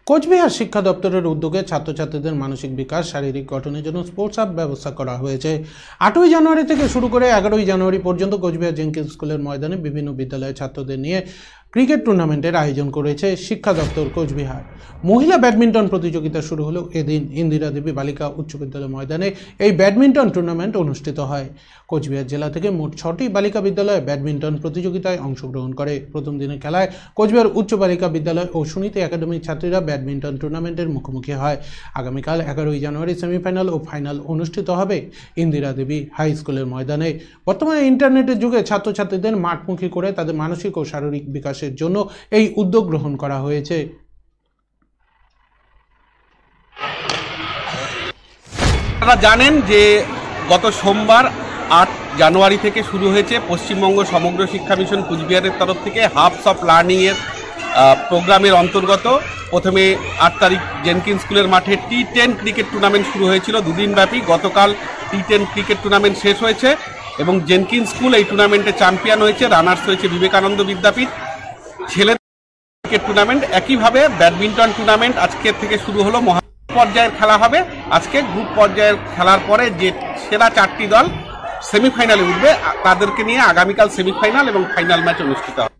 কোচবিহার শিক্ষা দপ্তরের উদ্যোগে ছাত্রছাত্রীদের মানসিক বিকাশ শারীরিক গঠনের জন্য স্পোর্টস হাব ব্যবস্থা করা হয়েছে। 8ই জানুয়ারি থেকে শুরু করে 11ই জানুয়ারি পর্যন্ত কোচবিহার জেনকিন্স স্কুলের ময়দানে বিভিন্ন বিদ্যালয়ের ছাত্রদের নিয়ে ক্রিকেট টুর্নামেন্টের আয়োজন করেছে শিক্ষা দপ্তর কোচবিহার। মহিলা ব্যাডমিন্টন প্রতিযোগিতা শুরু হলো এদিন। ইন্দিরা দেবী বালিকা উচ্চ বিদ্যালয় ময়দানে এই ব্যাডমিন্টন টুর্নামেন্ট অনুষ্ঠিত হয়। কোচবিহার জেলা থেকে মোট 6টি বালিকা বিদ্যালয় ব্যাডমিন্টন প্রতিযোগিতায় অংশগ্রহণ করে। প্রথম দিনের খেলায় কোচবিহার উচ্চ বালিকা বিদ্যালয় ও সুনীতি একাডেমির ছাত্রীরা ব্যাডমিন্টন টুর্নামেন্টের মুখোমুখি হয়। আগামীকাল 11ই জানুয়ারি সেমিফাইনাল ও ফাইনাল অনুষ্ঠিত হবে ইন্দিরা দেবী হাই স্কুলের ময়দানে। বর্তমানে ইন্টারনেটের যুগে ছাত্রছাত্রীদের মাঠমুখী করে তাদের মানসিক ও শারীরিক বিকাশের জন্য এই উদ্যোগ গ্রহণ করা হয়েছে। আপনারা জানেন যে গত সোমবার 8 জানুয়ারি থেকে শুরু হয়েছে পশ্চিমবঙ্গ সমগ্র শিক্ষা মিশন কুচবিহারের তরফ থেকে হাবস অফ লার্নিংয়ের প্রোগ্রামের অন্তর্গত প্রথমে 8 তারিখ জেনকিন্স স্কুলের মাঠে T10 ক্রিকেট টুর্নামেন্ট শুরু হয়েছিল দুদিনব্যাপী। গতকাল T10 ক্রিকেট টুর্নামেন্ট শেষ হয়েছে এবং জেনকিন্স স্কুল এই টুর্নামেন্টে চ্যাম্পিয়ন হয়েছে। রানার্স হয়েছে বিবেকানন্দ বিদ্যাপীঠ। ছেলেদের ক্রিকেট টুর্নামেন্ট একইভাবে ব্যাডমিন্টন টুর্নামেন্ট আজকের থেকে শুরু হলো। মহা পর্যায়ের খেলা হবে আজকে। গ্রুপ পর্যায়ের খেলার পরে যে সেরা 4টি দল সেমিফাইনালে উঠবে তাদেরকে নিয়ে আগামীকাল সেমিফাইনাল এবং ফাইনাল ম্যাচ অনুষ্ঠিত হবে।